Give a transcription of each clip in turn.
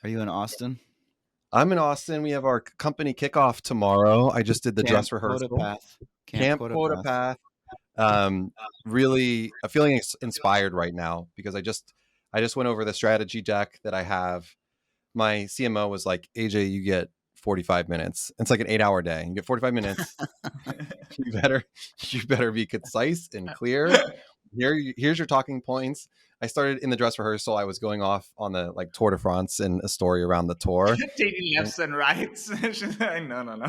Are you in Austin? I'm in Austin. We have our company kickoff tomorrow. I just did the dress rehearsal. Camp Camp Quota Quota Path. Path. Really, I'm feeling inspired right now because I just went over the strategy deck that I have. My CMO was like, AJ, you get 45 minutes. It's like an 8-hour day. You get 45 minutes. you better be concise and clear. Here's your talking points. I started in the dress rehearsal. I was going off on the like Tour de France and a story around the tour. Taking lefts and rights. No.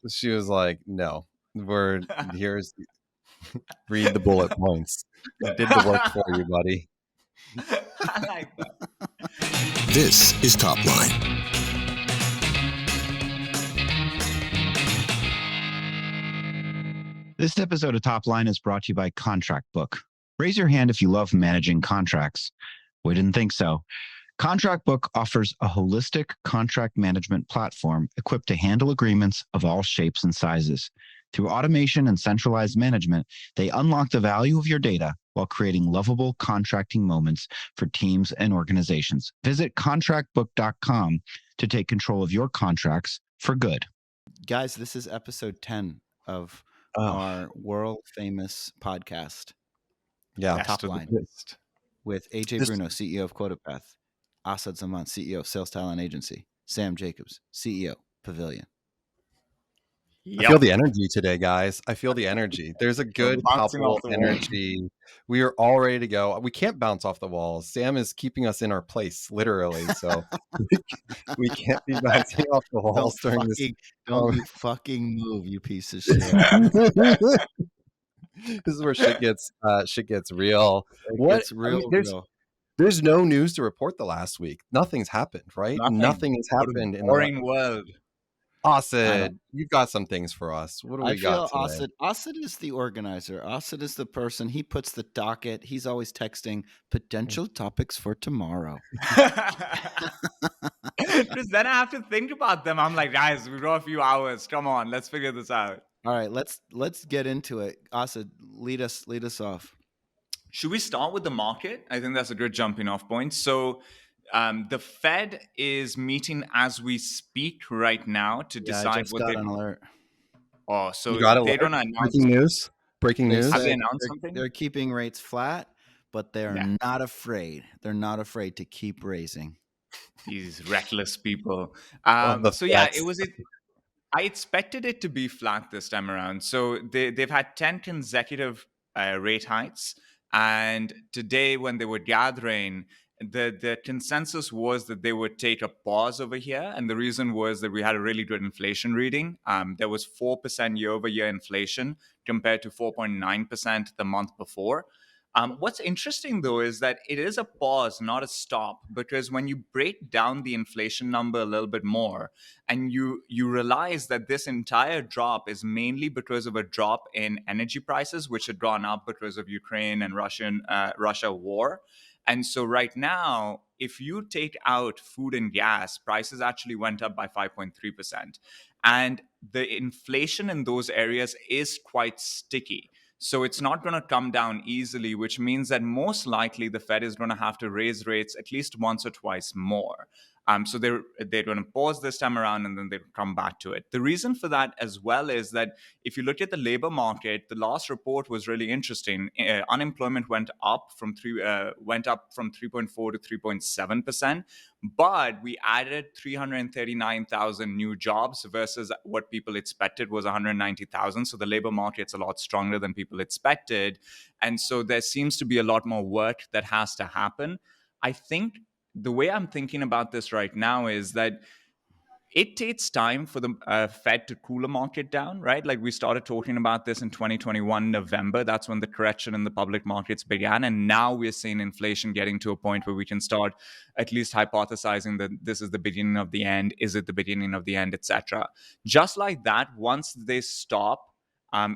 She was like, no, here's read the bullet points. I did the work for you, buddy. I like that. This is Top Line. This episode of Top Line is brought to you by Contract Book. Raise your hand if you love managing contracts. We didn't think so. Contract Book offers a holistic contract management platform equipped to handle agreements of all shapes and sizes. Through automation and centralized management, they unlock the value of your data while creating lovable contracting moments for teams and organizations. Visit contractbook.com to take control of your contracts for good. Guys, this is episode 10 of our world famous podcast. Yeah, Top Line with AJ Bruno, CEO of Quota Path, Asad Zaman, CEO of Sales Talent Agency, Sam Jacobs, CEO, Pavilion. I feel the energy today, guys. I feel the energy. There's a good palpable energy. We are all ready to go. We can't bounce off the walls. Sam is keeping us in our place, literally. So we can't be bouncing off the walls during this. Don't you fucking move, you piece of shit. This is where shit gets real. It's real. There's no news to report the last week. Nothing's happened, right? Nothing has happened in the boring world. Asad, you've got some things for us. What do we got today? Asad is the organizer. Asad is the person. He puts the docket. He's always texting potential topics for tomorrow. Because then I have to think about them. I'm like, guys, we've got a few hours. Come on, let's figure this out. All right, let's get into it. Asad, lead us off. Should we start with the market? I think that's a good jumping off point. So the Fed is meeting as we speak right now to decide what they alert. Oh, so they don't announce breaking news. Have they announced something? They're keeping rates flat, but they're not afraid. They're not afraid to keep raising. These reckless people. I expected it to be flat this time around. So they've had 10 consecutive rate hikes. And today, when they were gathering, the consensus was that they would take a pause over here. And the reason was that we had a really good inflation reading. There was 4% year-over-year inflation compared to 4.9% the month before. What's interesting, though, is that it is a pause, not a stop, because when you break down the inflation number a little bit more and you realize that this entire drop is mainly because of a drop in energy prices, which had gone up because of Ukraine and Russia war. And so right now, if you take out food and gas, prices actually went up by 5.3%. And the inflation in those areas is quite sticky. So it's not going to come down easily, which means that most likely the Fed is going to have to raise rates at least once or twice more. So they're going to pause this time around and then they'll come back to it. The reason for that as well is that if you look at the labor market, the last report was really interesting. Unemployment went up from 3.4 to 3.7%, but we added 339,000 new jobs versus what people expected was 190,000. So the labor market's a lot stronger than people expected. And so there seems to be a lot more work that has to happen. I think the way I'm thinking about this right now is that it takes time for the Fed to cool a market down, right? Like we started talking about this in 2021, November. That's when the correction in the public markets began. And now we're seeing inflation getting to a point where we can start at least hypothesizing that this is the beginning of the end. Is it the beginning of the end, etc.? Just like that, once they stop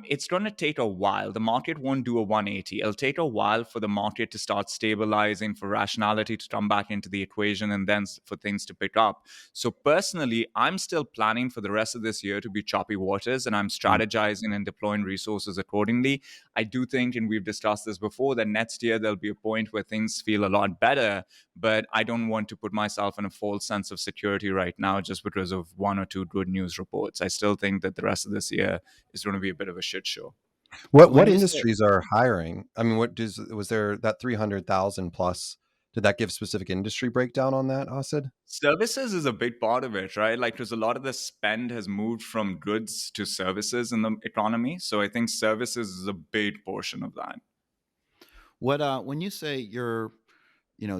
it's going to take a while. The market won't do a 180. It'll take a while for the market to start stabilizing, for rationality to come back into the equation, and then for things to pick up. So personally, I'm still planning for the rest of this year to be choppy waters, and I'm strategizing and deploying resources accordingly. I do think, and we've discussed this before, that next year there'll be a point where things feel a lot better, but I don't want to put myself in a false sense of security right now just because of one or two good news reports. I still think that the rest of this year is going to be a bit of a shit show. What industries are hiring? I mean, was there that 300,000 plus? Did that give specific industry breakdown on that, Asad? Services is a big part of it, right? Like, because a lot of the spend has moved from goods to services in the economy. So I think services is a big portion of that. What when you say you're,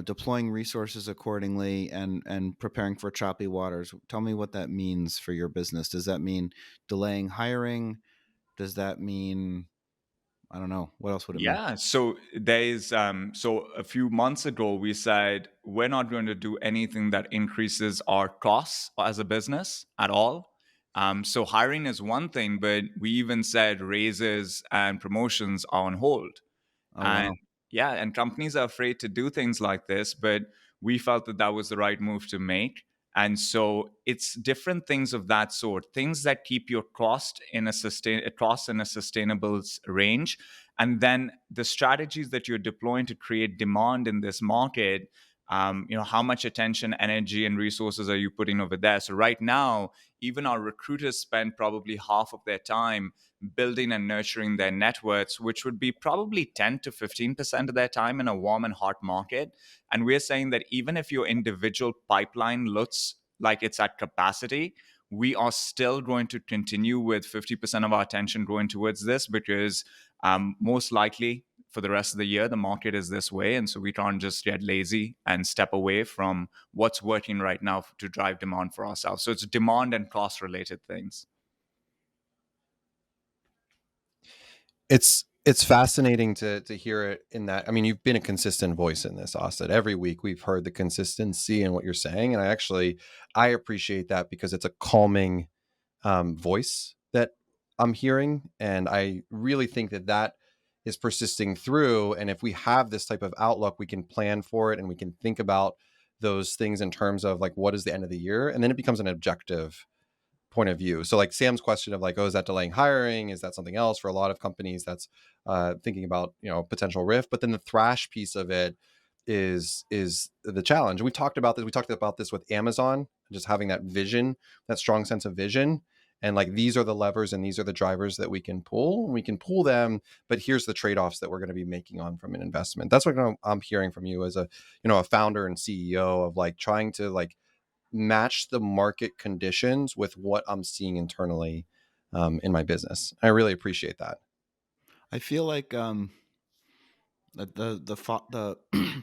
deploying resources accordingly and preparing for choppy waters, tell me what that means for your business. Does that mean delaying hiring? Does that mean, I don't know, what else would it mean? Yeah, so there's so a few months ago we said we're not going to do anything that increases our costs as a business at all. So hiring is one thing, but we even said raises and promotions are on hold. Oh, And wow. yeah, and companies are afraid to do things like this, but we felt that that was the right move to make. And so it's different things of that sort, things that keep your cost in a sustainable range. And then the strategies that you're deploying to create demand in this market. How much attention, energy, and resources are you putting over there? So right now, even our recruiters spend probably half of their time building and nurturing their networks, which would be probably 10 to 15% of their time in a warm and hot market. And we're saying that even if your individual pipeline looks like it's at capacity, we are still going to continue with 50% of our attention going towards this because most likely for the rest of the year, the market is this way. And so we can't just get lazy and step away from what's working right now to drive demand for ourselves. So it's demand and cost related things. It's fascinating to hear it in that. I mean, you've been a consistent voice in this, Asad. Every week we've heard the consistency in what you're saying. And I appreciate that because it's a calming voice that I'm hearing. And I really think that is persisting through. And if we have this type of outlook, we can plan for it and we can think about those things in terms of like, what is the end of the year? And then it becomes an objective point of view. So like Sam's question of like, oh, is that delaying hiring? Is that something else? For a lot of companies, that's thinking about, potential rift. But then the thrash piece of it is the challenge. And we talked about this. We talked about this with Amazon, just having that vision, that strong sense of vision. And like, these are the levers and these are the drivers that we can pull. We can pull them, but here's the trade-offs that we're going to be making on from an investment. That's what I'm hearing from you as a founder and CEO of like trying to like match the market conditions with what I'm seeing internally in my business. I really appreciate that. I feel like the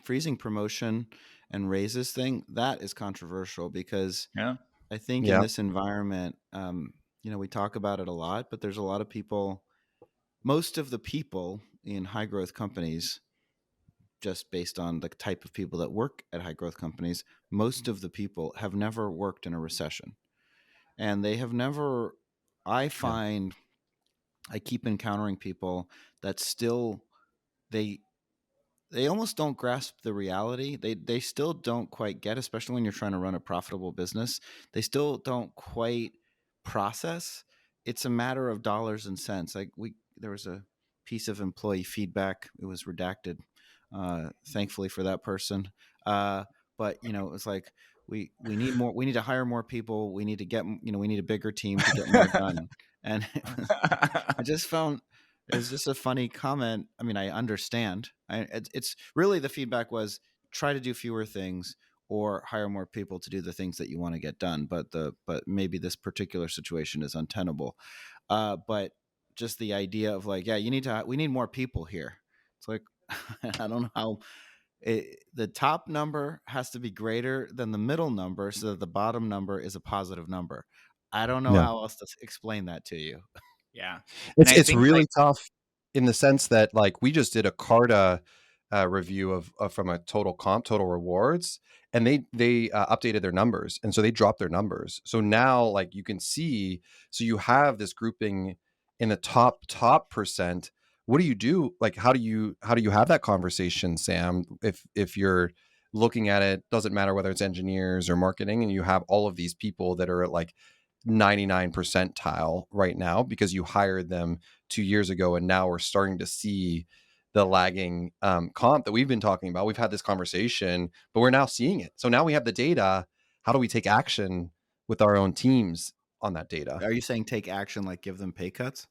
freezing promotion and raises thing, that is controversial because I think in this environment, we talk about it a lot, but there's a lot of people, most of the people in high growth companies, just based on the type of people that work at high growth companies, most of the people have never worked in a recession. And they have never, I find, I keep encountering people that still, they almost don't grasp the reality. They still don't quite get, especially when you're trying to run a profitable business. They still don't quite process. It's a matter of dollars and cents. Like there was a piece of employee feedback. It was redacted, thankfully for that person. But it was like we need more. We need to hire more people. We need to get we need a bigger team to get more done. And I just found. It was just a funny comment. I mean, I understand. It's really the feedback was try to do fewer things or hire more people to do the things that you want to get done. But maybe this particular situation is untenable. But just the idea of like, we need more people here. It's like, I don't know how the top number has to be greater than the middle number so that the bottom number is a positive number. I don't know how else to explain that to you. Yeah. It's really tough in the sense that like we just did a Carta review of from a total rewards, and they updated their numbers. And so they dropped their numbers. So now like you can see, so you have this grouping in the top percent, what do you do? Like, how do you have that conversation, Sam? If you're looking at it, doesn't matter whether it's engineers or marketing, and you have all of these people that are at like 99 percentile right now because you hired them 2 years ago, and now we're starting to see the lagging comp that we've been talking about. We've had this conversation, but we're now seeing it. So now we have the data. How do we take action with our own teams on that data? Are you saying take action, like give them pay cuts?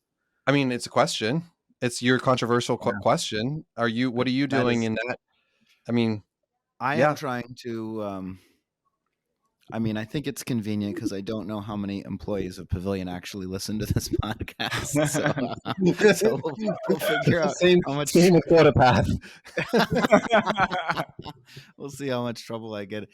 I mean, it's a question. It's your controversial question. What are you doing in that? I mean, I am trying to, I mean, I think it's convenient because I don't know how many employees of Pavilion actually listen to this podcast. So we'll figure out how much. Same with Quota Path. We'll see how much trouble I get.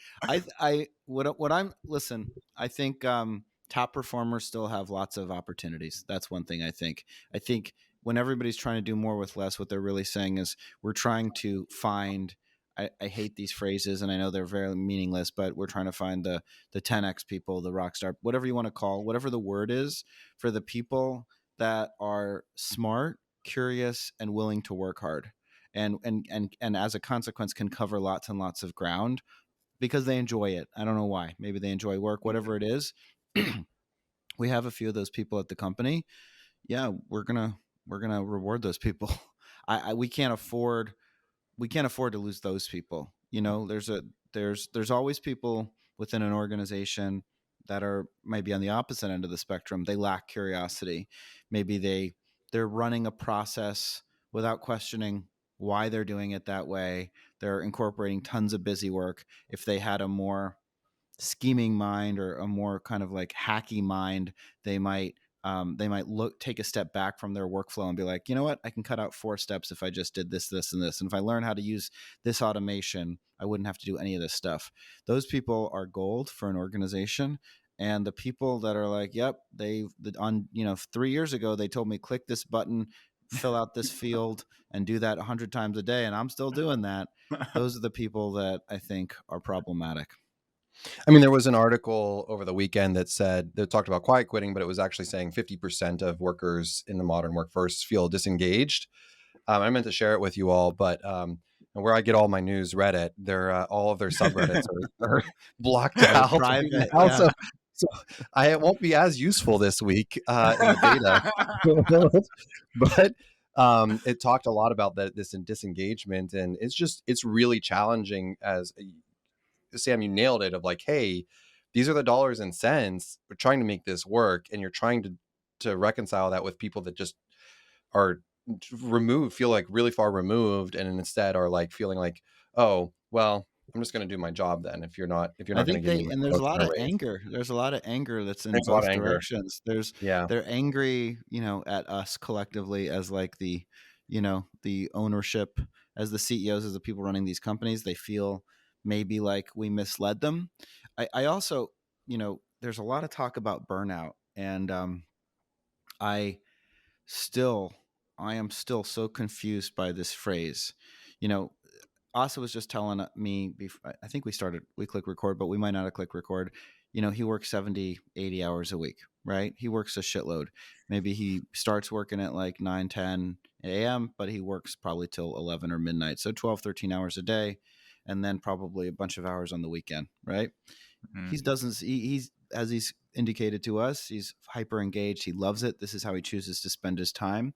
Listen, I think top performers still have lots of opportunities. That's one thing I think. I think when everybody's trying to do more with less, what they're really saying is we're trying to find. I hate these phrases, and I know they're very meaningless, but we're trying to find the 10x people, the rock star, whatever you want to call, whatever the word is, for the people that are smart, curious, and willing to work hard, and as a consequence can cover lots and lots of ground because they enjoy it. I don't know why. Maybe they enjoy work, whatever it is. We have a few of those people at the company. Yeah, we're gonna reward those people. We can't afford to lose those people. You know, there's always people within an organization that are maybe on the opposite end of the spectrum. They lack curiosity. Maybe they're running a process without questioning why they're doing it that way. They're incorporating tons of busy work. If they had a more scheming mind or a more kind of like hacky mind, they might take a step back from their workflow and be like, you know what, I can cut out 4 steps if I just did this, this, and this. And if I learn how to use this automation, I wouldn't have to do any of this stuff. Those people are gold for an organization. And the people that are like, yep, 3 years ago, they told me click this button, fill out this field, and do that 100 times a day, and I'm still doing that. Those are the people that I think are problematic. I mean, there was an article over the weekend that talked about quiet quitting, but it was actually saying 50% of workers in the modern workforce feel disengaged. I meant to share it with you all, but where I get all my news, Reddit, all of their subreddits are blocked out. Private, yeah. So I won't be as useful this week in the data. But it talked a lot about this disengagement, and it's really challenging. As Sam, you nailed it, of like, hey, these are the dollars and cents. We're trying to make this work, and you're trying to reconcile that with people that just are feel like really far removed, and instead are like feeling like, oh, well, I'm just going to do my job then. If you're not going to give me, and there's a lot of anger. There's a lot of anger that's in both directions. They're angry, at us collectively as like the ownership, as the CEOs, as the people running these companies. They feel maybe like we misled them. I also, there's a lot of talk about burnout, and I am still so confused by this phrase. Asa was just telling me, I think we click record, but we might not have click record. He works 70, 80 hours a week, right? He works a shitload. Maybe he starts working at like 9, 10 a.m., but he works probably till 11 or midnight. So 12, 13 hours a day, and then probably a bunch of hours on the weekend, right? Mm-hmm. He's as he's indicated to us, he's hyper engaged. He loves it. This is how he chooses to spend his time.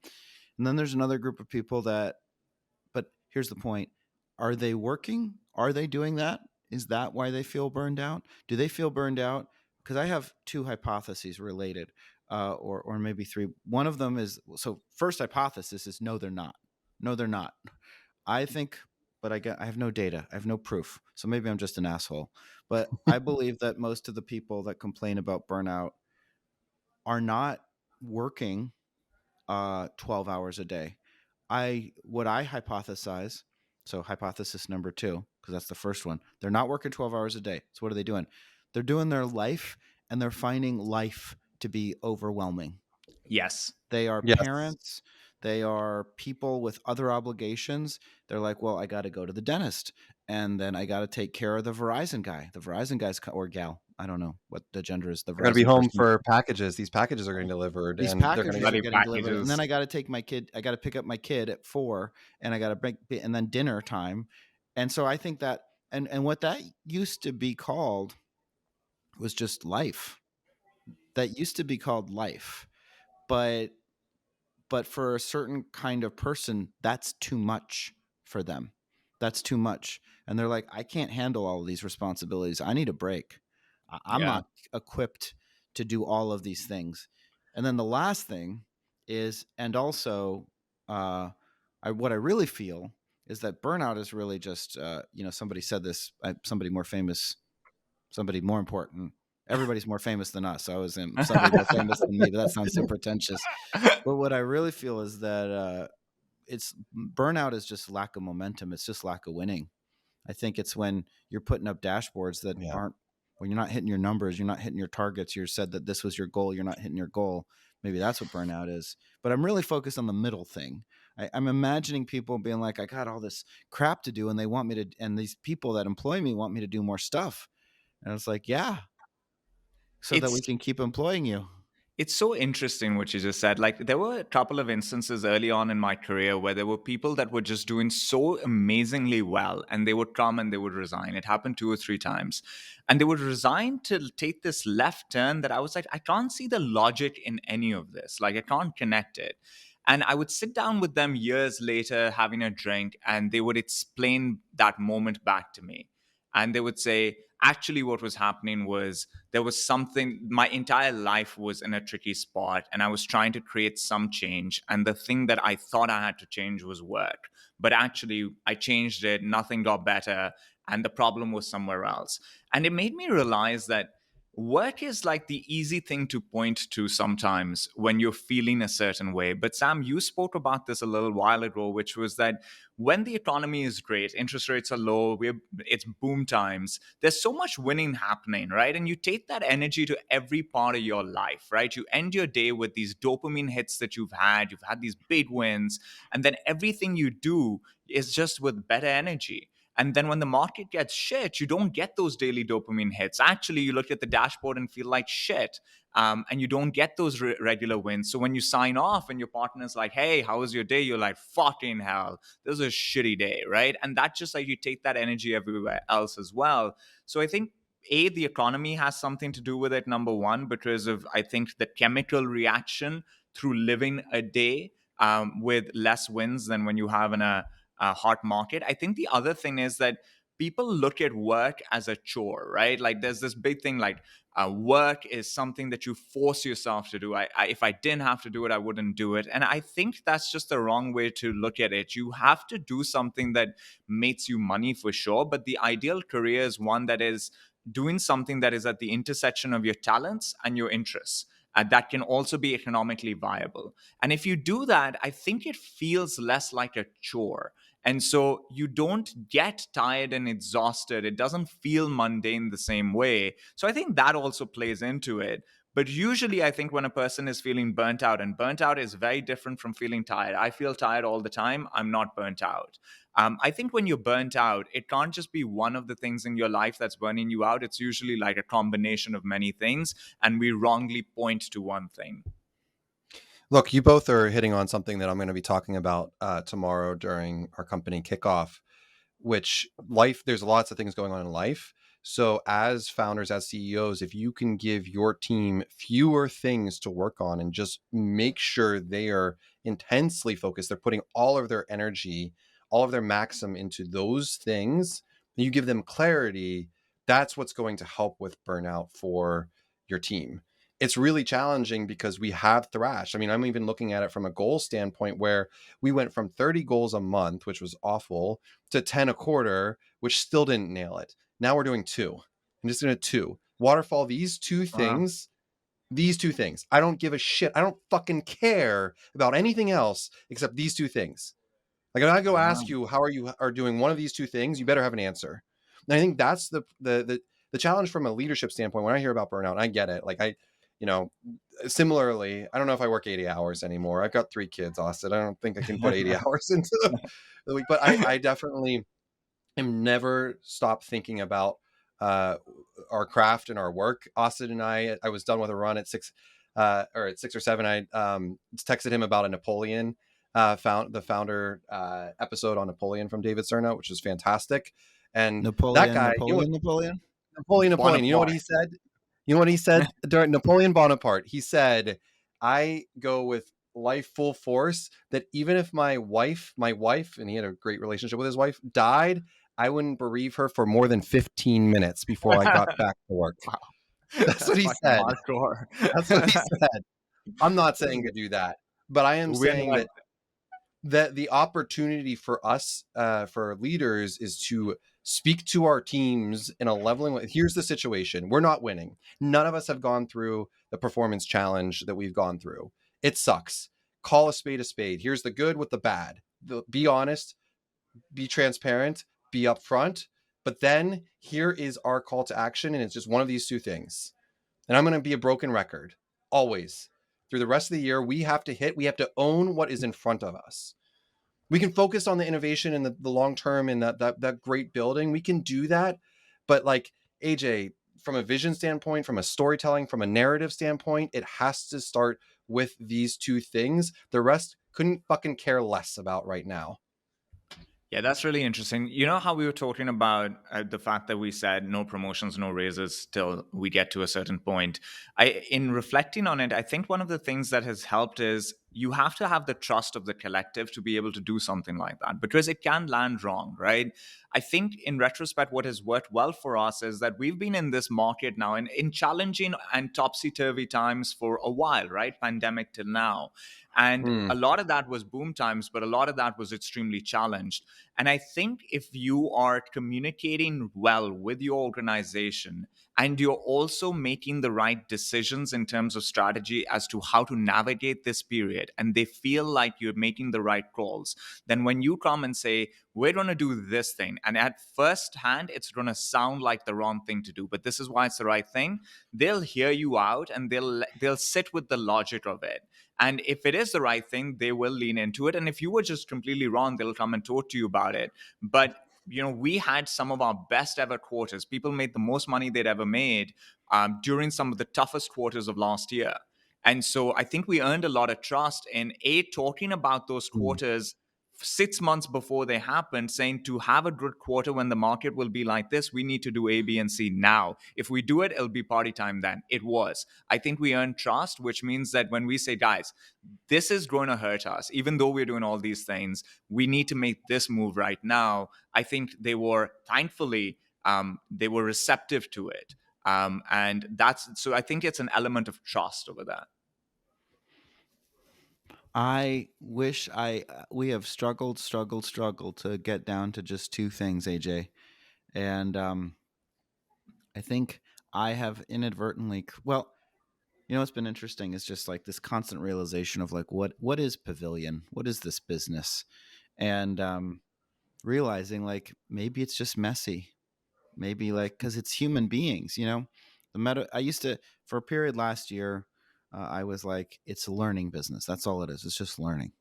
And then there's another group of people but here's the point. Are they working? Are they doing that? Is that why they feel burned out? Do they feel burned out? Because I have 2 hypotheses related, or maybe 3. One of them is, so first hypothesis is no, they're not. No, they're not. I think, but I have no data. I have no proof. So maybe I'm just an asshole. But I believe that most of the people that complain about burnout are not working 12 hours a day. What I hypothesize, so hypothesis number 2, because that's the first one, they're not working 12 hours a day. So what are they doing? They're doing their life, and they're finding life to be overwhelming. Yes. They are parents. They are people with other obligations. They're like, well, I got to go to the dentist. and then I got to take care of the Verizon guy. The Verizon guy's or gal. I don't know what the gender is. The They're going to be Verizon home person. for packages. These packages are getting delivered. These and packages they're are going getting delivered, and then I got to take my kid. I got to pick up my kid at 4, and I got to break, and then dinner time. And so I think that, and what that used to be called was just life. That used to be called life, but for a certain kind of person, that's too much for them. That's too much. And they're like, I can't handle all of these responsibilities. I need a break. I'm not equipped to do all of these things. And then the last thing is, and also, what I really feel is that burnout is really just, somebody said this, somebody more famous, somebody more important. Everybody's more famous than us. I was somebody more famous than me, but that sounds so pretentious. But what I really feel is that it's burnout is just lack of momentum. It's just lack of winning. I think it's when you're putting up dashboards that aren't, when you're not hitting your numbers, you're not hitting your targets. You said that this was your goal. You're not hitting your goal. Maybe that's what burnout is. But I'm really focused on the middle thing. I'm imagining people being like, I got all this crap to do, and they want me to, and these people that employ me want me to do more stuff. And it's like, so that we can keep employing you. It's so interesting what you just said. Like, there were a couple of instances early on in my career where there were people that were just doing so amazingly well, and they would come and they would resign. It happened 2 or 3 times. And they would resign to take this left turn that I was like, I can't see the logic in any of this. Like, I can't connect it. And I would sit down with them years later having a drink, and they would explain that moment back to me. And they would say, actually, what was happening was there was something, my entire life was in a tricky spot, and I was trying to create some change. And the thing that I thought I had to change was work. But actually, I changed it, nothing got better, and the problem was somewhere else. And it made me realize that work is like the easy thing to point to sometimes when you're feeling a certain way. But Sam, you spoke about this a little while ago, which was that when the economy is great, interest rates are low, it's boom times, there's so much winning happening, right? And you take that energy to every part of your life, right? You end your day with these dopamine hits that you've had these big wins, and then everything you do is just with better energy. And then when the market gets shit, you don't get those daily dopamine hits. Actually, you look at the dashboard and feel like shit. And you don't get those regular wins. So when you sign off and your partner's like, hey, how was your day? You're like, fucking hell, this is a shitty day, right? And that's just like you take that energy everywhere else as well. So I think, the economy has something to do with it, number one, because of, I think, the chemical reaction through living a day with less wins than when you have in a hot market. I think the other thing is that people look at work as a chore, right? Like there's this big thing like work is something that you force yourself to do. If I didn't have to do it, I wouldn't do it. And I think that's just the wrong way to look at it. You have to do something that makes you money for sure. But the ideal career is one that is doing something that is at the intersection of your talents and your interests. That can also be economically viable. And if you do that, I think it feels less like a chore. And so you don't get tired and exhausted. It doesn't feel mundane the same way. So I think that also plays into it. But usually, I think when a person is feeling burnt out, and burnt out is very different from feeling tired. I feel tired all the time. I'm not burnt out. I think when you're burnt out, it can't just be one of the things in your life that's burning you out. It's usually like a combination of many things, and we wrongly point to one thing. Look, you both are hitting on something that I'm going to be talking about tomorrow during our company kickoff, which there's lots of things going on in life. So as founders, as CEOs, if you can give your team fewer things to work on and just make sure they are intensely focused, they're putting all of their energy, all of their maxim into those things, you give them clarity, that's what's going to help with burnout for your team. It's really challenging because we have thrashed. I mean, I'm even looking at it from a goal standpoint where we went from 30 goals a month, which was awful, to 10 a quarter, which still didn't nail it. Now we're doing 2. I'm just going to 2. Waterfall, these two things. I don't give a shit. I don't fucking care about anything else except these 2 things. Like if I go ask you, how are doing one of these 2 things, you better have an answer. And I think that's the challenge from a leadership standpoint. When I hear about burnout, and I get it. Like similarly, I don't know if I work 80 hours anymore. I've got 3 kids, Austin. I don't think I can put 80 hours into the week, but I definitely am never stopped thinking about our craft and our work. Austin and I was done with a run at 6 or 7. I texted him about a Napoleon the founder episode on Napoleon from David Cerno, which is fantastic. And that guy, Napoleon. You know what he said? You know what he said during Napoleon Bonaparte? He said, I go with life full force, that even if my wife, and he had a great relationship with his wife, died, I wouldn't bereave her for more than 15 minutes before I got back to work. Wow. That's what he said. Hardcore. That's what he said. I'm not saying to do that, but I am saying that the opportunity for us, for leaders, is to speak to our teams in a leveling way. Here's the situation. We're not winning. None of us have gone through the performance challenge that we've gone through. It sucks. Call a spade a spade. Here's the good with the bad. Be honest, be transparent, be upfront. But then here is our call to action. And it's just one of these two things. And I'm going to be a broken record always. Through the rest of the year, we have to own what is in front of us. We can focus on the innovation and the long term and that great building. We can do that. But like AJ, from a vision standpoint, from a storytelling, from a narrative standpoint, it has to start with these two things. The rest couldn't fucking care less about right now. Yeah, that's really interesting. You know how we were talking about the fact that we said no promotions, no raises till we get to a certain point. In reflecting on it, I think one of the things that has helped is you have to have the trust of the collective to be able to do something like that, because it can land wrong, right? I think in retrospect, what has worked well for us is that we've been in this market now in challenging and topsy-turvy times for a while, right? Pandemic till now. And a lot of that was boom times, but a lot of that was extremely challenged. And I think if you are communicating well with your organization and you're also making the right decisions in terms of strategy as to how to navigate this period, and they feel like you're making the right calls, then when you come and say, we're going to do this thing, and at first hand, it's going to sound like the wrong thing to do, but this is why it's the right thing, they'll hear you out and they'll sit with the logic of it. And if it is the right thing, they will lean into it. And if you were just completely wrong, they'll come and talk to you about it. But we had some of our best ever quarters. People made the most money they'd ever made during some of the toughest quarters of last year. And so I think we earned a lot of trust in talking about those quarters 6 months before they happened, saying to have a good quarter when the market will be like this, we need to do A, B, and C now. If we do it, it'll be party time then. It was. I think we earned trust, which means that when we say, guys, this is going to hurt us, even though we're doing all these things, we need to make this move right now. I think they were, thankfully, they were receptive to it. And so I think it's an element of trust over that. I wish we have struggled to get down to just two things, AJ. And I think I have inadvertently, what's been interesting is just like this constant realization of like, what is Pavilion? What is this business? And realizing like, maybe it's just messy. Maybe like, cause it's human beings, I used to, for a period last year, I was like, it's a learning business. That's all it is. It's just learning.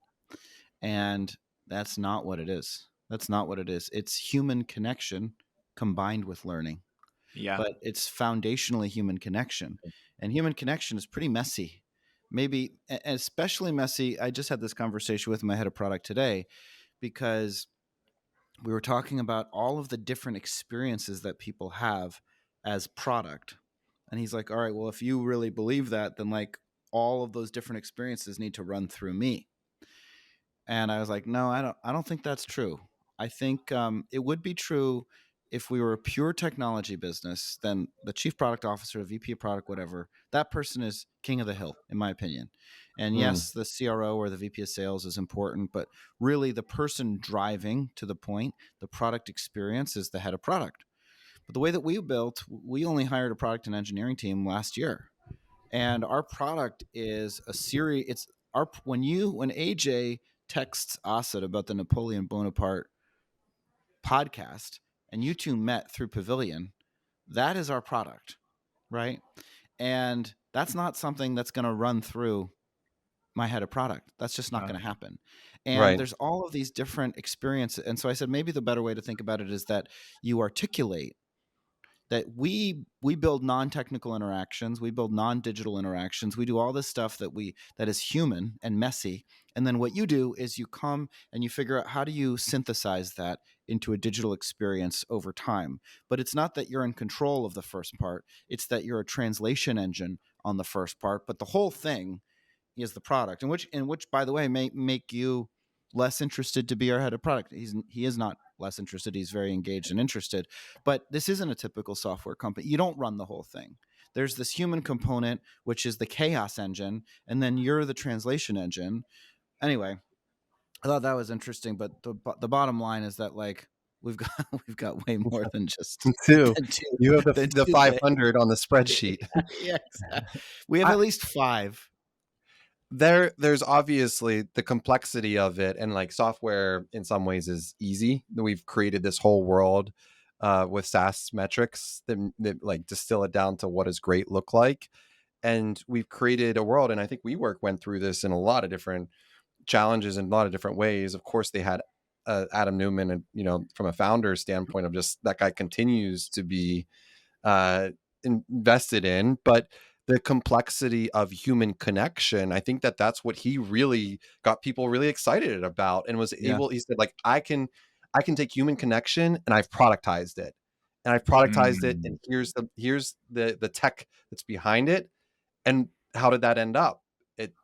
And that's not what it is. It's human connection combined with learning. Yeah. But it's foundationally human connection. And human connection is pretty messy. Maybe especially messy. I just had this conversation with my head of product today because we were talking about all of the different experiences that people have as product. And he's like, all right, well, if you really believe that, then like all of those different experiences need to run through me. And I was like, no, I don't think that's true. I think it would be true if we were a pure technology business. Then the chief product officer, the VP of product, whatever, that person is king of the hill, in my opinion. And yes, the CRO or the VP of sales is important, but really the person driving to the point, the product experience, is the head of product. But the way that we built, we only hired a product and engineering team last year. And our product is a series. It's when AJ texts Asad about the Napoleon Bonaparte podcast and you two met through Pavilion, that is our product, right? And that's not something that's going to run through my head of product. That's just not going to happen. And Right. there's all of these different experiences. And so I said, maybe the better way to think about it is that you articulate that we build non-technical interactions, we build non-digital interactions, we do all this stuff that is human and messy. And then what you do is you come and you figure out how do you synthesize that into a digital experience over time. But it's not that you're in control of the first part, it's that you're a translation engine on the first part, but the whole thing is the product, and which by the way may make you less interested to be our head of product. He is not less interested. He's very engaged and interested. But this isn't a typical software company. You don't run the whole thing. There's this human component, which is the chaos engine, and then you're the translation engine. Anyway, I thought that was interesting. But the bottom line is that like we've got way more than just two. Than two. You have the 500 on the spreadsheet. Yeah, exactly. We have at least 5. There's obviously the complexity of it, and like software in some ways is easy. We've created this whole world with SaaS metrics that like distill it down to what does great look like. And we've created a world, and I think WeWork went through this in a lot of different challenges in a lot of different ways. Of course, they had Adam Newman, and from a founder standpoint of just that guy continues to be invested in, but the complexity of human connection, I think that's what he really got people really excited about, and was able. He said, like, I can take human connection and I've productized it, and here's the tech that's behind it. And how did that end up?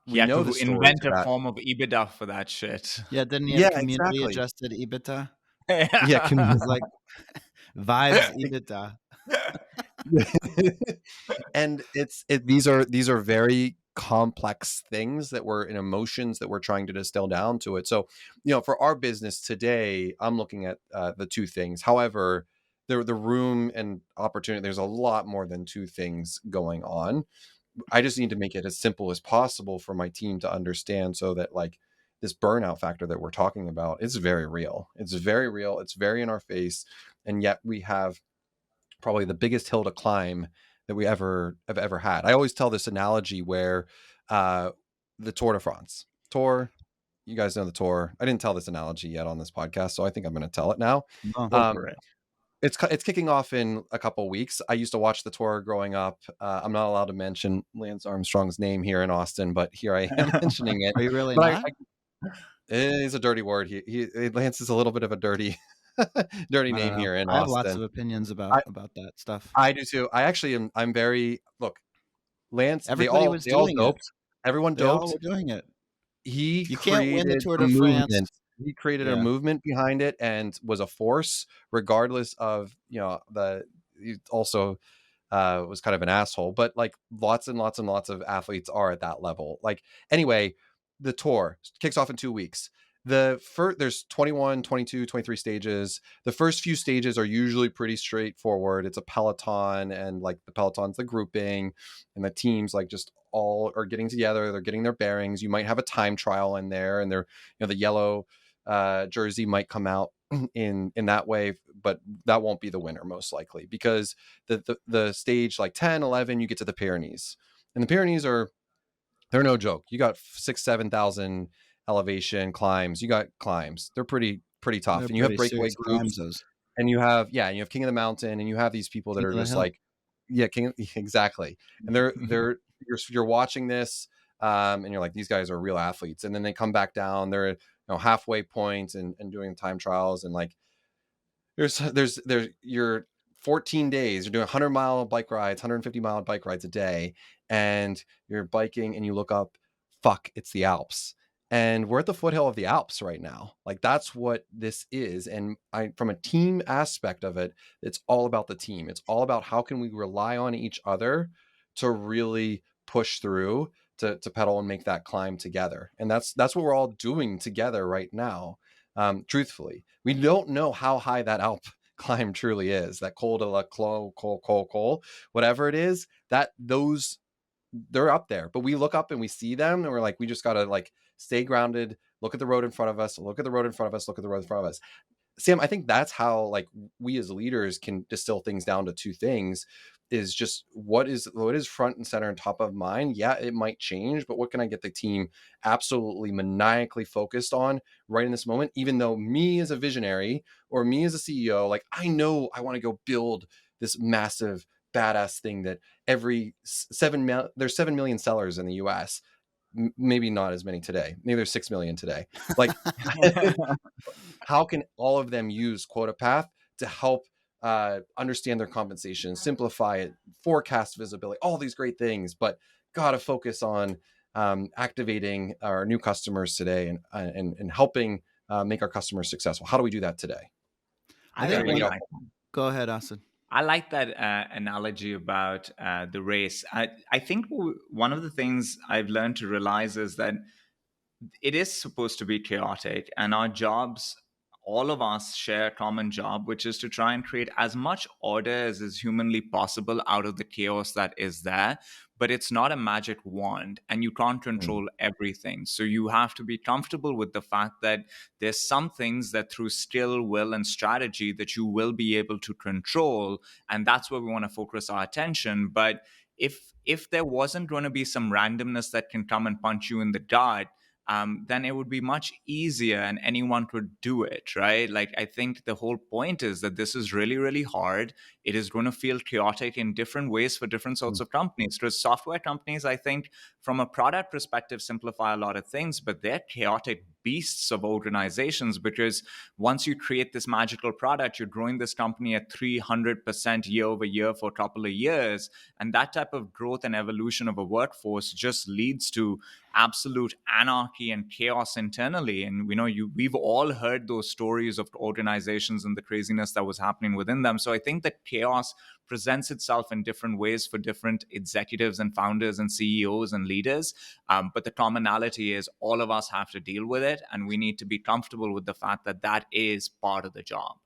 He had to invent a form of EBITDA for that shit. Yeah, didn't he have community adjusted EBITDA? Yeah, it was like vibes EBITDA. And these are very complex things that we're in, emotions that we're trying to distill down to it. So, for our business today, I'm looking at the 2 things. However, the room and opportunity, there's a lot more than 2 things going on. I just need to make it as simple as possible for my team to understand, so that like this burnout factor that we're talking about is very real. It's very real. It's very in our face. And yet we have probably the biggest hill to climb that we have ever had. I always tell this analogy where the Tour de France. You guys know the Tour. I didn't tell this analogy yet on this podcast, so I think I'm going to tell it now. It's kicking off in a couple weeks. I used to watch the Tour growing up. I'm not allowed to mention Lance Armstrong's name here in Austin, but here I am mentioning it. Are you really not? It's a dirty word. Lance is a little bit of a dirty name here in Austin. I have lots of opinions about that stuff. I do too. I actually am. I'm very Lance. Everybody was doing doped. it. Everyone they doped. all were doing it. You can't win the Tour de France. He created a movement behind it and was a force, regardless of he also was kind of an asshole. But like lots and lots and lots of athletes are at that level. Like anyway, the Tour kicks off in 2 weeks. There's 21, 22, 23 stages. The first few stages are usually pretty straightforward. It's a peloton, and like the peloton's the grouping, and the teams like just all are getting together. They're getting their bearings. You might have a time trial in there, and they're the yellow jersey might come out in that way, but that won't be the winner most likely, because the stage like 10, 11, you get to the Pyrenees, and the Pyrenees they're no joke. You got 6,000-7,000 elevation climbs. You got climbs. They're pretty tough. And you have breakaway groups, and you have King of the Mountain, and you have these people that are just like, exactly. And you're watching this, and you're like, these guys are real athletes. And then they come back down. They're halfway point and doing time trials, and like there's you're 14 days. You're doing 100-mile bike rides, 150-mile bike rides a day, and you're biking, and you look up, it's the Alps. And we're at the foothill of the Alps right now. Like that's what this is. And from a team aspect of it, it's all about the team. It's all about how can we rely on each other to really push through, to pedal and make that climb together. And that's what we're all doing together right now. Truthfully, we don't know how high that Alp climb truly is. That col de la Col, whatever it is, they're up there. But we look up and we see them, and we're like, we just gotta like stay grounded, look at the road in front of us, look at the road in front of us, look at the road in front of us. Sam, I think that's how like we as leaders can distill things down to 2 things. is just what is front and center and top of mind. Yeah, it might change, but what can I get the team absolutely maniacally focused on right in this moment? Even though me as a visionary or me as a CEO, like I know I want to go build this massive badass thing that there's 7 million sellers in the US. Maybe not as many today. Maybe there's 6 million today. Like, how can all of them use QuotaPath to help understand their compensation, simplify it, forecast visibility, all these great things, but got to focus on activating our new customers today and helping make our customers successful. How do we do that today? I think go ahead, Austin. I like that analogy about the race. I think one of the things I've learned to realize is that it is supposed to be chaotic, and our jobs, all of us share a common job, which is to try and create as much order as is humanly possible out of the chaos that is there. But it's not a magic wand, and you can't control everything. So you have to be comfortable with the fact that there's some things that through skill, will, and strategy that you will be able to control, and that's where we want to focus our attention. But if there wasn't going to be some randomness that can come and punch you in the gut, then it would be much easier and anyone could do it, right? Like, I think the whole point is that this is really, really hard. It is going to feel chaotic in different ways for different sorts of companies. Because software companies, I think, from a product perspective, simplify a lot of things, but they're chaotic beasts of organizations, because once you create this magical product, you're growing this company at 300% year over year for a couple of years. And that type of growth and evolution of a workforce just leads to absolute anarchy and chaos internally. And we've all heard those stories of organizations and the craziness that was happening within them. So I think that chaos presents itself in different ways for different executives and founders and CEOs and leaders. But the commonality is all of us have to deal with it, and we need to be comfortable with the fact that that is part of the job.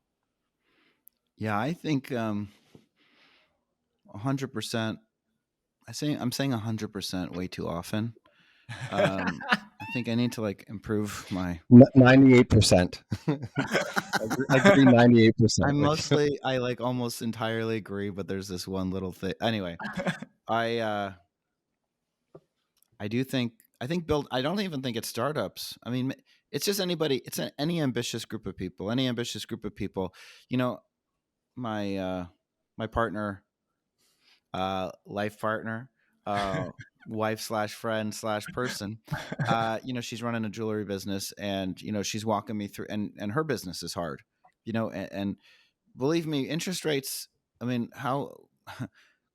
Yeah, I think 100%. I'm saying 100% way too often. I think I need to improve my 98%. I agree 98%. I almost entirely agree, but there's this one little thing. Anyway, I don't even think it's startups. I mean, it's just anybody. It's any ambitious group of people. My partner, life partner, wife/friend/person, she's running a jewelry business, and she's walking me through, and her business is hard, and believe me, interest rates, I mean,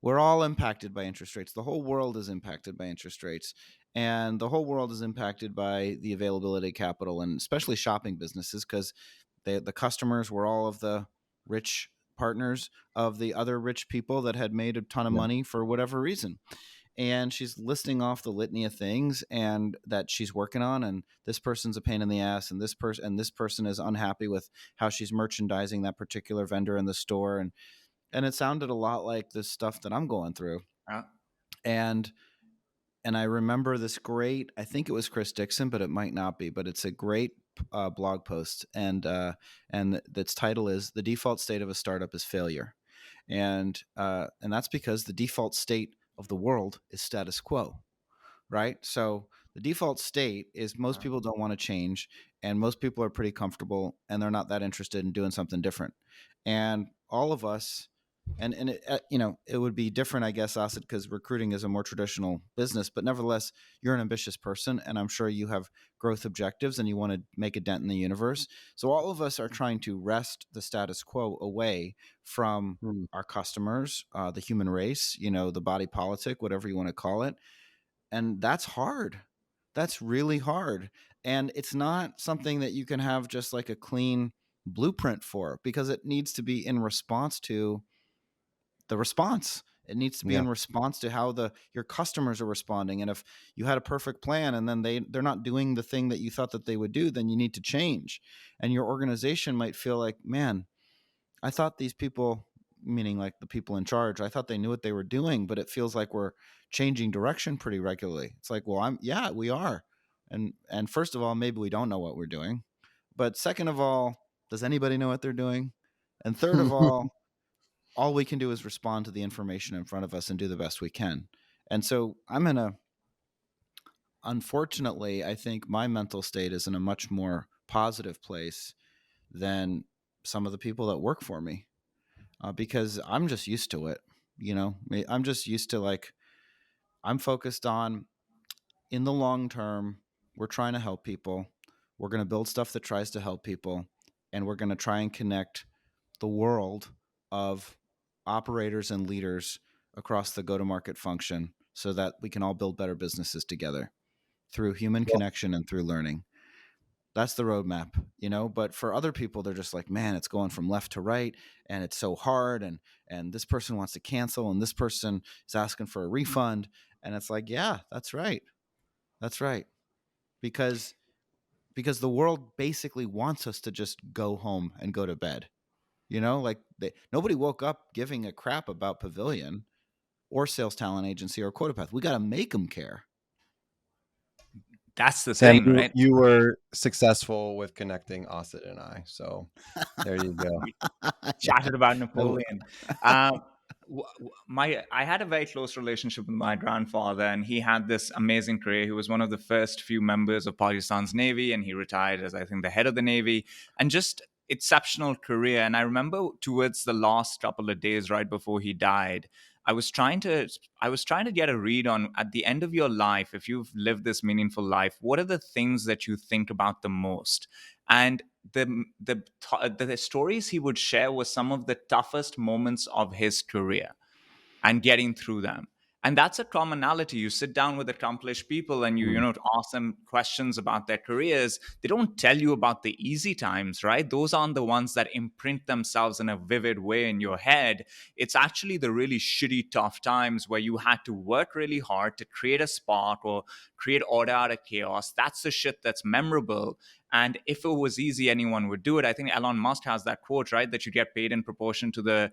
we're all impacted by interest rates. The whole world is impacted by interest rates, and the whole world is impacted by the availability of capital, and especially shopping businesses, because the customers were all of the rich partners of the other rich people that had made a ton of money for whatever reason. And she's listing off the litany of things and that she's working on, and this person's a pain in the ass, and this person is unhappy with how she's merchandising that particular vendor in the store, and it sounded a lot like this stuff that I'm going through. And I remember this great, I think it was Chris Dixon, but it might not be, but it's a great blog post, and its title is "The Default State of a Startup is Failure," and that's because the default state of the world is status quo, right? So the default state is most people don't want to change, and most people are pretty comfortable, and they're not that interested in doing something different. And all of us, and it, it would be different, I guess, Asid, because recruiting is a more traditional business, but nevertheless, you're an ambitious person, and I'm sure you have growth objectives and you want to make a dent in the universe. So all of us are trying to wrest the status quo away from our customers, the human race, the body politic, whatever you want to call it. And that's hard. That's really hard. And it's not something that you can have just like a clean blueprint for, because it needs to be in response to the response. It needs to be in response to how your customers are responding. And if you had a perfect plan and then they're not doing the thing that you thought that they would do, then you need to change. And your organization might feel like, man, I thought these people, meaning like the people in charge, I thought they knew what they were doing, but it feels like we're changing direction pretty regularly. It's like, well, we are. And first of all, maybe we don't know what we're doing. But second of all, does anybody know what they're doing? And third of all, all we can do is respond to the information in front of us and do the best we can. And so unfortunately, I think my mental state is in a much more positive place than some of the people that work for me, because I'm just used to it. I'm just used to, like, I'm focused on, in the long term, we're trying to help people. We're going to build stuff that tries to help people, and we're going to try and connect the world of operators and leaders across the go-to-market function so that we can all build better businesses together through human connection and through learning. That's the roadmap, but for other people, they're just like, man, it's going from left to right and it's so hard. And this person wants to cancel and this person is asking for a refund. And it's like, yeah, that's right. That's right. Because the world basically wants us to just go home and go to bed. Like nobody woke up giving a crap about Pavilion or Sales Talent Agency or QuotaPath. We got to make them care. That's the Sam, thing, right? You were successful with connecting Asid and I, so there you go. Chatted about Napoleon. I had a very close relationship with my grandfather, and he had this amazing career. He was one of the first few members of Pakistan's Navy, and he retired as, I think, the head of the Navy, and just exceptional career. And I remember towards the last couple of days right before he died, I was trying to get a read on, at the end of your life, if you've lived this meaningful life, what are the things that you think about the most? And the stories he would share were some of the toughest moments of his career and getting through them. And that's a commonality. You sit down with accomplished people and you ask them questions about their careers. They don't tell you about the easy times, right? Those aren't the ones that imprint themselves in a vivid way in your head. It's actually the really shitty, tough times where you had to work really hard to create a spark or create order out of chaos. That's the shit that's memorable. And if it was easy, anyone would do it. I think Elon Musk has that quote, right? That you get paid in proportion to the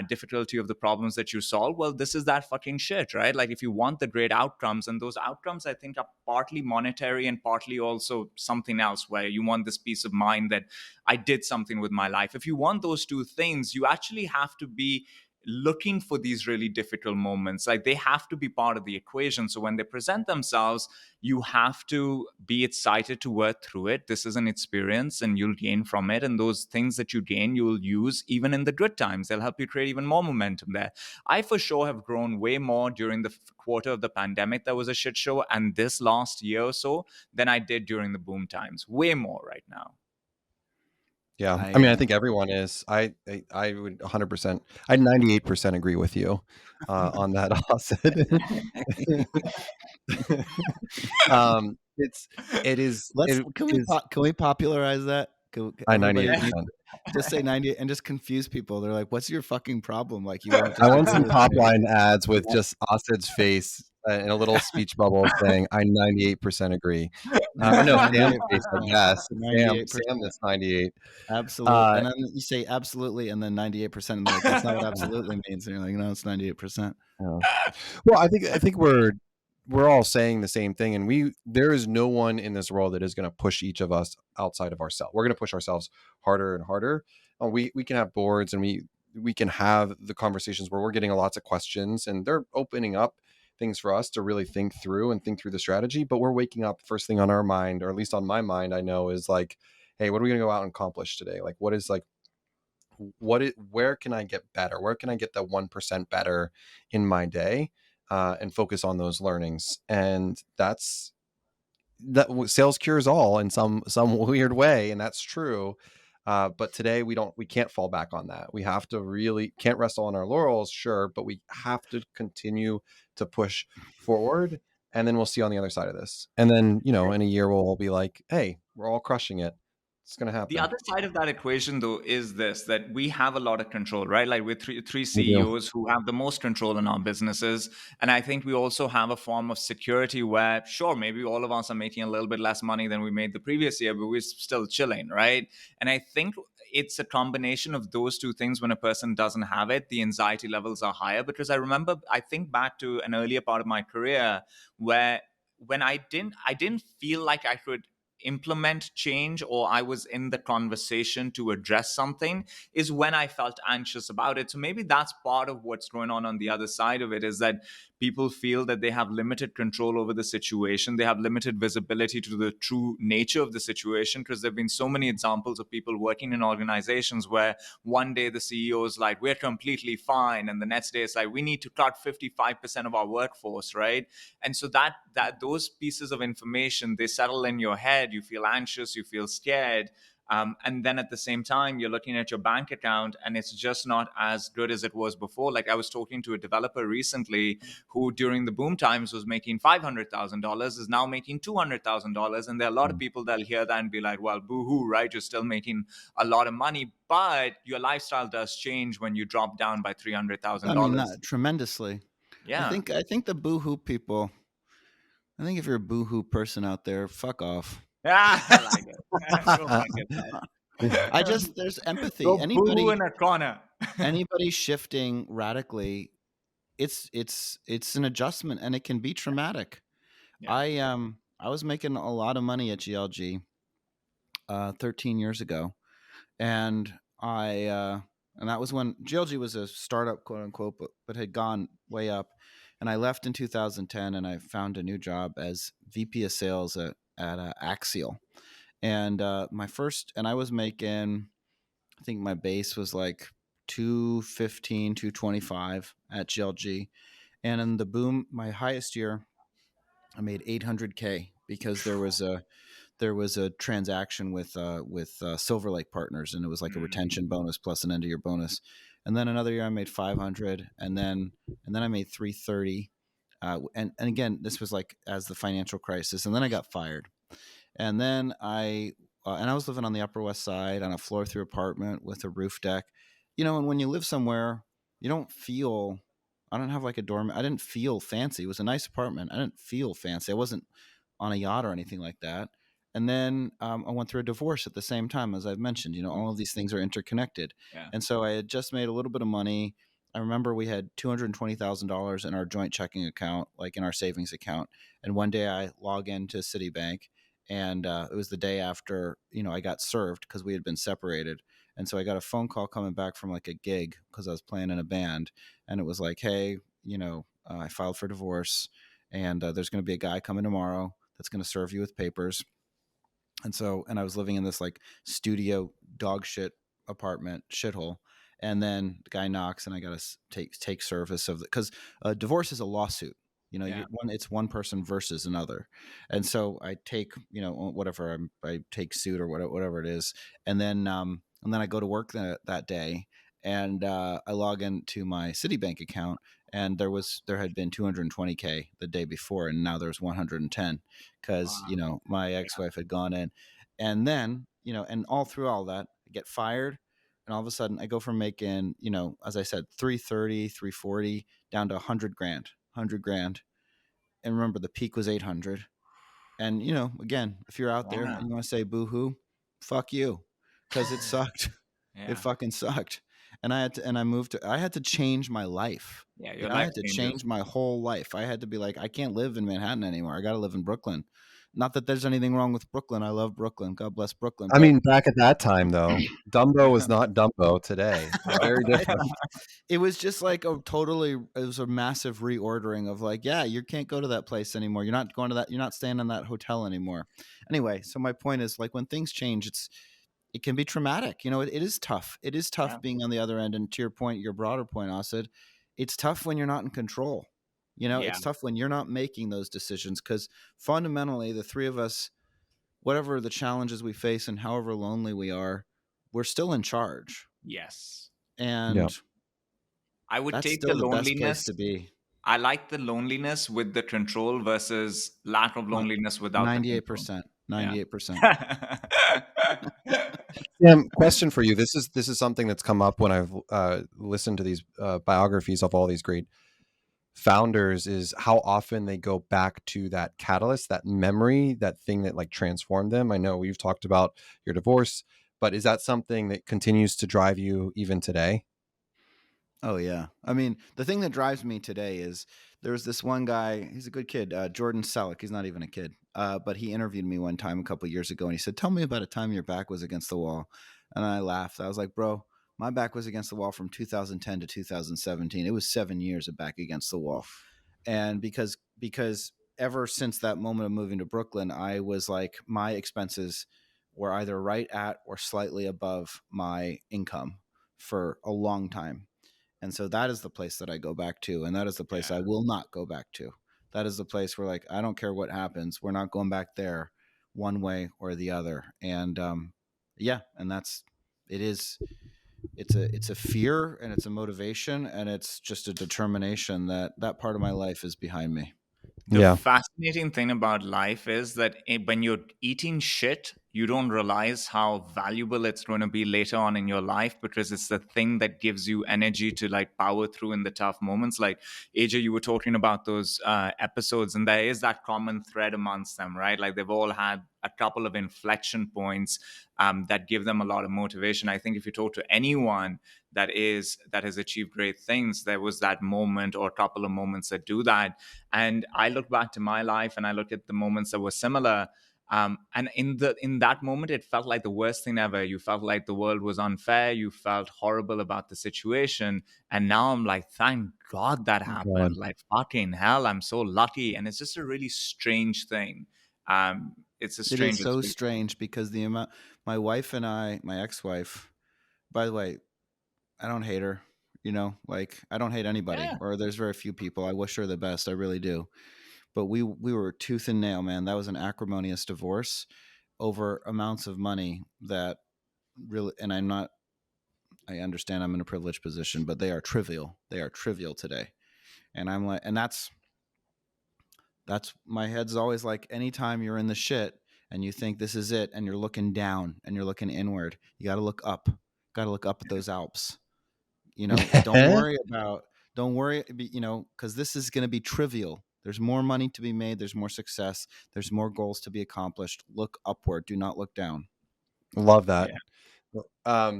difficulty of the problems that you solve. Well, this is that fucking shit, right? Like, if you want the great outcomes, and those outcomes, I think, are partly monetary and partly also something else, where you want this peace of mind that I did something with my life. If you want those two things, you actually have to be looking for these really difficult moments. Like, they have to be part of the equation. So when they present themselves, you have to be excited to work through it. This is an experience and you'll gain from it. And those things that you gain, you will use even in the good times. They'll help you create even more momentum there. I for sure have grown way more during the quarter of the pandemic that was a shit show, and this last year or so, than I did during the boom times. Way more right now. Yeah, I mean, I think everyone is. I would 100%. I 98% agree with you on that, Asid. Can we popularize that? I 98%. Just say 90 and just confuse people. They're like, "What's your fucking problem?" Like, you want? I want some top line ads with just Asid's face in a little speech bubble saying, "I 98% agree." No, Sam's face, yes. Sam is 98. Absolutely. And then you say absolutely, and then 98%. And like, that's not what absolutely means. And you're like, no, it's 98%. Yeah. Well, I think we're all saying the same thing, and there is no one in this world that is going to push each of us outside of ourselves. We're going to push ourselves harder and harder. We can have boards, and we can have the conversations where we're getting lots of questions, and they're opening up things for us to really think through the strategy. But we're waking up, first thing on our mind, or at least on my mind, I know, is like, hey, what are we going to go out and accomplish today? Like, where can I get better? Where can I get the 1% better in my day? And focus on those learnings. And that sales cures all in some weird way. And that's true. But today we can't fall back on that. We have to can't rest on our laurels, sure, but we have to continue to push forward, and then we'll see on the other side of this. And then, in a year we'll all be like, hey, we're all crushing it. It's going to happen. The other side of that equation, though, is this, that we have a lot of control, right? Like, we're three CEOs who have the most control in our businesses. And I think we also have a form of security where, sure, maybe all of us are making a little bit less money than we made the previous year, but we're still chilling, right? And I think it's a combination of those two things. When a person doesn't have it, the anxiety levels are higher. Because I think back to an earlier part of my career where when I didn't feel like I could implement change, or I was in the conversation to address something, is when I felt anxious about it. So maybe that's part of what's going on the other side of it, is that people feel that they have limited control over the situation. They have limited visibility to the true nature of the situation, because there have been so many examples of people working in organizations where one day the CEO is like, we're completely fine, and the next day it's like, we need to cut 55% of our workforce, right? And so that those pieces of information, they settle in your head. You feel anxious, you feel scared, and then at the same time, you're looking at your bank account and it's just not as good as it was before. Like, I was talking to a developer recently who during the boom times was making $500,000, is now making $200,000. And there are a lot of people that'll hear that and be like, well, boo-hoo, right? You're still making a lot of money, but your lifestyle does change when you drop down by $300,000. I mean, tremendously. Yeah. I think the boohoo people, I think if you're a boohoo person out there, fuck off. I like it. There's empathy. Go boo in a corner. Anybody shifting radically, it's an adjustment, and it can be traumatic. Yeah. I was making a lot of money at GLG 13 years ago, and and that was when GLG was a startup, quote unquote, but had gone way up. And I left in 2010, and I found a new job as VP of sales at Axial. And I was making, I think my base was like 215, 225 at GLG. And in the boom, my highest year, I made $800K because there was a transaction with Silver Lake Partners, and it was like a retention bonus plus an end of year bonus. And then another year I made 500, and then I made 330. And again, this was like as the financial crisis, and then I got fired. And then I was living on the Upper West Side on a floor through apartment with a roof deck, and when you live somewhere, you don't feel, I don't have like a dorm. I didn't feel fancy. It was a nice apartment. I didn't feel fancy. I wasn't on a yacht or anything like that. And then I went through a divorce at the same time, as I've mentioned. All of these things are interconnected. Yeah. And so I had just made a little bit of money. I remember we had $220,000 in our joint checking account, like in our savings account. And one day I log into Citibank, and it was the day after, I got served because we had been separated. And so I got a phone call coming back from like a gig because I was playing in a band. And it was like, hey, I filed for divorce, and there's going to be a guy coming tomorrow that's going to serve you with papers. And I was living in this like studio dog shit apartment shithole. And then the guy knocks, and I got to take service of it, because divorce is a lawsuit. It's one person versus another. And so I take, whatever, I take suit or whatever it is. And then I go to work that day, and I log into my Citibank account, and there had been 220K the day before, and now there's 110 because, wow. My ex-wife had gone in. And then, and all through all that, I get fired. And all of a sudden I go from making, as I said, 330, 340 down to 100 grand. And remember, the peak was 800. And, again, if you're out there and you want to say boo-hoo, fuck you, because it sucked. Yeah. It fucking sucked. And I had to change my life. Yeah, I had to change my whole life. I had to be like, I can't live in Manhattan anymore. I got to live in Brooklyn. Not that there's anything wrong with Brooklyn. I love Brooklyn. God bless Brooklyn. I mean, back at that time, though, Dumbo was not Dumbo today. Very different. It was just like it was a massive reordering of like, yeah, you can't go to that place anymore. You're not going to that. You're not staying in that hotel anymore. Anyway, so my point is, like, when things change, it can be traumatic. It is tough. It is tough being on the other end. And to your point, your broader point, Asid, it's tough when you're not in control. It's tough when you're not making those decisions, because fundamentally, the three of us, whatever the challenges we face and however lonely we are, we're still in charge. Yes. And I would take the loneliness. Best place to be. I like the loneliness with the control versus lack of loneliness without 98%. 98%. Sam, question for you. This is something that's come up when I've listened to these biographies of all these great founders, is how often they go back to that catalyst, that memory, that thing that like transformed them. I know we've talked about your divorce, but is that something that continues to drive you even today? Oh yeah. I mean, the thing that drives me today is there was this one guy, he's a good kid, Jordan Selleck. He's not even a kid, but he interviewed me one time a couple of years ago, and he said, tell me about a time your back was against the wall. And I laughed. I was like, bro, my back was against the wall from 2010 to 2017. It was 7 years of back against the wall. And because ever since that moment of moving to Brooklyn, I was like, my expenses were either right at or slightly above my income for a long time. And so that is the place that I go back to. And that is the place I will not go back to. That is the place where, like, I don't care what happens. We're not going back there one way or the other. And and it's a fear, and it's a motivation, and it's just a determination that part of my life is behind me. The fascinating thing about life is that when you're eating shit, you don't realize how valuable it's going to be later on in your life, because it's the thing that gives you energy to like power through in the tough moments. Like AJ, you were talking about those episodes, and there is that common thread amongst them, right? Like they've all had a couple of inflection points that give them a lot of motivation. I think if you talk to anyone that has achieved great things, there was that moment or a couple of moments that do that. And I look back to my life and I look at the moments that were similar. And in that moment, it felt like the worst thing ever. You felt like the world was unfair. You felt horrible about the situation. And now I'm like, thank God that happened. Like, fucking hell, I'm so lucky. And it's just a really strange thing. It is so strange because the amount, my wife and I, my ex-wife, by the way, I don't hate her, like I don't hate anybody, or there's very few people. I wish her the best. I really do. But we were tooth and nail, man. That was an acrimonious divorce over amounts of money that really, and I understand I'm in a privileged position, but they are trivial. They are trivial today. And I'm like, and that's my head's always like, anytime you're in the shit and you think this is it and you're looking down and you're looking inward, you got to look up. Got to look up at those Alps. Don't worry, because this is going to be trivial. There's more money to be made. There's more success. There's more goals to be accomplished. Look upward. Do not look down. Love that. Yeah.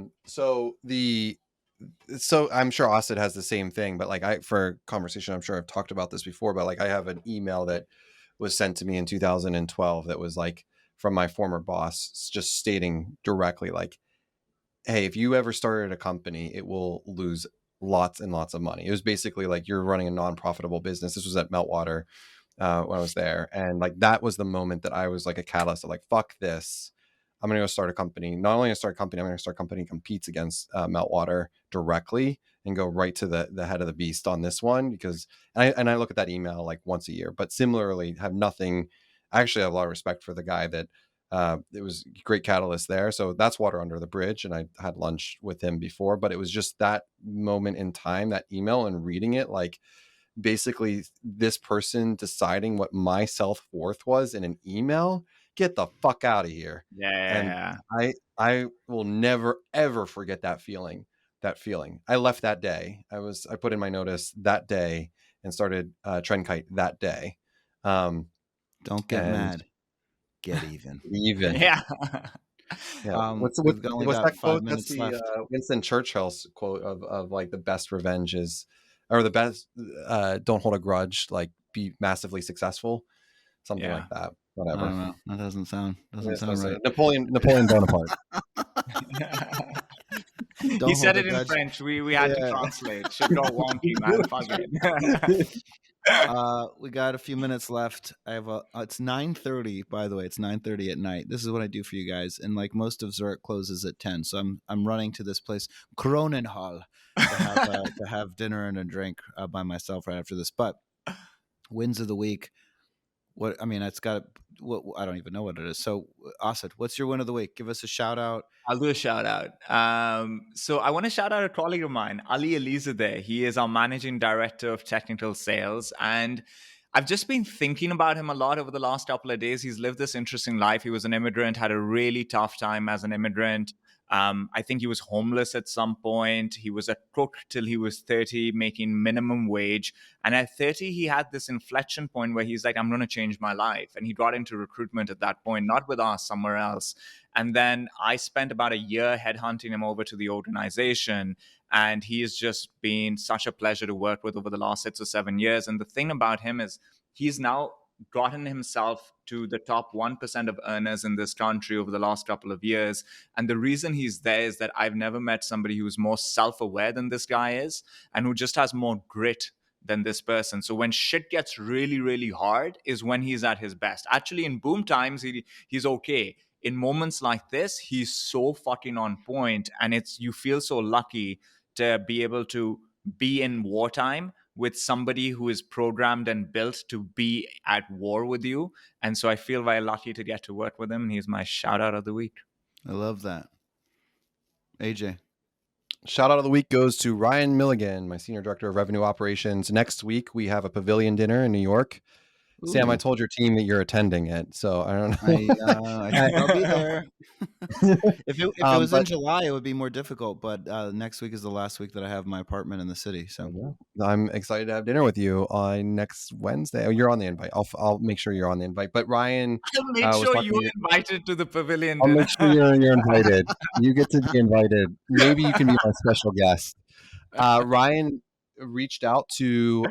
So I'm sure Austin has the same thing, but like for conversation, I'm sure I've talked about this before, but like I have an email that was sent to me in 2012 that was like from my former boss, just stating directly like, hey, if you ever started a company, it will lose lots and lots of money. It was basically like you're running a non-profitable business. This was at Meltwater when I was there. And like, that was the moment that I was like a catalyst of like, fuck this. I'm going to go start a company. Not only going to start a company, I'm going to start a company that competes against Meltwater directly and go right to the head of the beast on this one. Because, and I look at that email like once a year, but similarly have nothing. I actually have a lot of respect for the guy that it was a great catalyst there. So that's water under the bridge. And I had lunch with him before, but it was just that moment in time, that email and reading it, like basically this person deciding what my self-worth was in an email. Get the fuck out of here. Yeah. And I will never, ever forget that feeling. I left that day. I put in my notice that day and started Trend Kite that day. Don't get mad. Get even. Yeah. What's that quote? That's the Winston Churchill's quote of like the best revenge is, or the best don't hold a grudge, like be massively successful, something like that. Whatever. I don't know. That doesn't sound right. Napoleon Bonaparte. He said it in French. We had to translate. Should go wonky, man. Fuck it. We got a few minutes left. I have it's 9:30, by the way. It's 9:30 at night. This is what I do for you guys. And like most of Zurich closes at 10. So I'm running to this place, Kronenhall, to have dinner and a drink by myself right after this. But wins of the week. It's got I don't even know what it is. So Asad, what's your win of the week? Give us a shout out. I'll do a shout out. So I want to shout out a colleague of mine, Ali Elizadeh. He is our managing director of technical sales. And I've just been thinking about him a lot over the last couple of days. He's lived this interesting life. He was an immigrant, had a really tough time as an immigrant. I think he was homeless at some point. He was a cook till he was 30, making minimum wage. And at 30, he had this inflection point where he's like, I'm going to change my life. And he got into recruitment at that point, not with us, somewhere else. And then I spent about a year headhunting him over to the organization. And he has just been such a pleasure to work with over the last 6 or 7 years. And the thing about him is he's now gotten himself to the top 1% of earners in this country over the last couple of years. And the reason he's there is that I've never met somebody who's more self-aware than this guy is and who just has more grit than this person. So when shit gets really, really hard is when he's at his best. Actually, in boom times, he's okay. In moments like this, he's so fucking on point. And you feel so lucky to be able to be in wartime with somebody who is programmed and built to be at war with you. And so I feel very lucky to get to work with him. He's my shout out of the week. I love that. AJ. Shout out of the week goes to Ryan Milligan, my Senior Director of Revenue Operations. Next week, we have a pavilion dinner in New York. Ooh. Sam, I told your team that you're attending it, so I don't know. I think I'll be there. If it was in July, it would be more difficult, but next week is the last week that I have my apartment in the city. So I'm excited to have dinner with you on next Wednesday. Oh, you're on the invite. I'll make sure you're on the invite. But Ryan, I'll make sure you're invited to the pavilion I'll dinner. make sure you're invited. You get to be invited. Maybe you can be my special guest. Ryan reached out to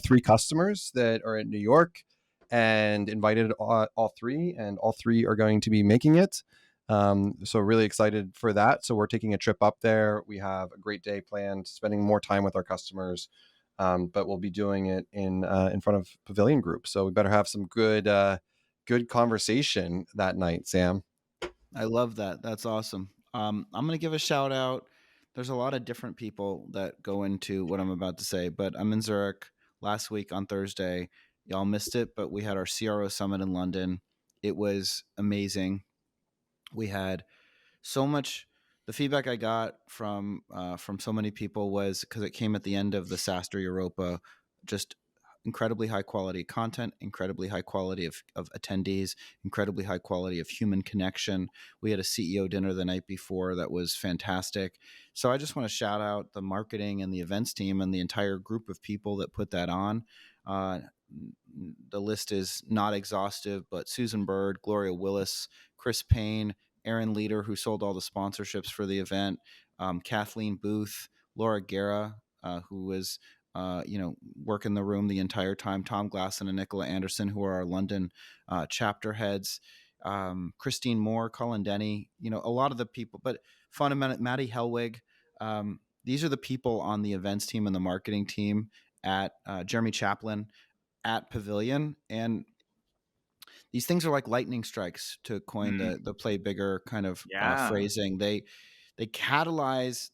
3 customers that are in New York and invited all 3, and all 3 are going to be making it. So really excited for that. So we're taking a trip up there. We have a great day planned, spending more time with our customers, but we'll be doing it in front of Pavilion Group. So we better have some good conversation that night, Sam. I love that. That's awesome. I'm going to give a shout out. There's a lot of different people that go into what I'm about to say, but I'm in Zurich last week on Thursday. Y'all missed it, but we had our CRO summit in London. It was amazing. We had so much. The feedback I got from so many people was, because it came at the end of the SaaStr Europa, just incredibly high quality content, incredibly high quality of attendees, incredibly high quality of human connection. We had a CEO dinner the night before that was fantastic. So I just want to shout out the marketing and the events team and the entire group of people that put that on. The list is not exhaustive, but Susan Bird, Gloria Willis, Chris Payne, Aaron Leader, who sold all the sponsorships for the event, Kathleen Booth, Laura Guerra, who was working the room the entire time, Tom Glasson and Nicola Anderson, who are our London chapter heads, Christine Moore, Colin Denny, a lot of the people, but fundamentally, Maddie Helwig. These are the people on the events team and the marketing team at Jeremy Chaplin at Pavilion. And these things are like lightning strikes, to coin the play bigger kind of phrasing. They catalyze.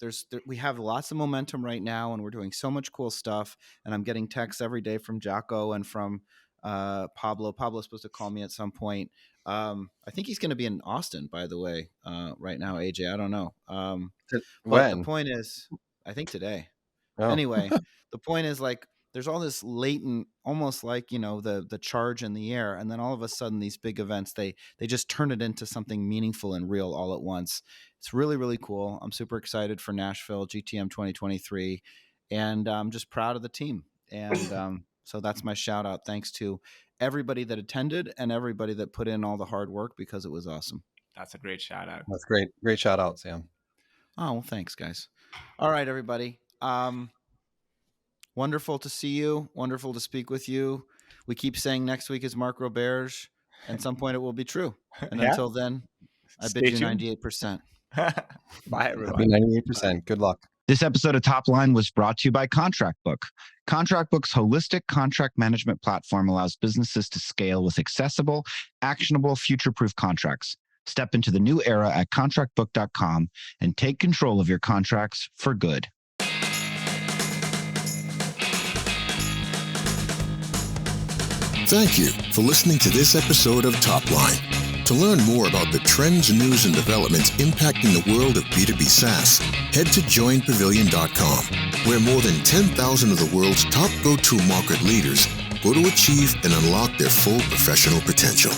We have lots of momentum right now, and we're doing so much cool stuff. And I'm getting texts every day from Jocko and from Pablo. Pablo's supposed to call me at some point. I think he's going to be in Austin, by the way, right now, AJ. I don't know. But the point is, I think today. Oh. Anyway, the point is, like, there's all this latent, almost like, the charge in the air. And then all of a sudden, these big events, they just turn it into something meaningful and real all at once. It's really, really cool. I'm super excited for Nashville GTM 2023. And I'm just proud of the team. And so that's my shout out. Thanks to everybody that attended and everybody that put in all the hard work, because it was awesome. That's a great shout out. That's great. Great shout out, Sam. Oh, well, thanks, guys. All right, everybody. Wonderful to see you. Wonderful to speak with you. We keep saying next week is Mark Roberge. At some point, it will be true. And until then, I bid you 98%. Bye, everyone. 98%. Good luck. This episode of Top Line was brought to you by Contract Book. Contract Book's holistic contract management platform allows businesses to scale with accessible, actionable, future-proof contracts. Step into the new era at contractbook.com and take control of your contracts for good. Thank you for listening to this episode of Top Line. To learn more about the trends, news, and developments impacting the world of B2B SaaS, head to joinpavilion.com, where more than 10,000 of the world's top go-to market leaders go to achieve and unlock their full professional potential.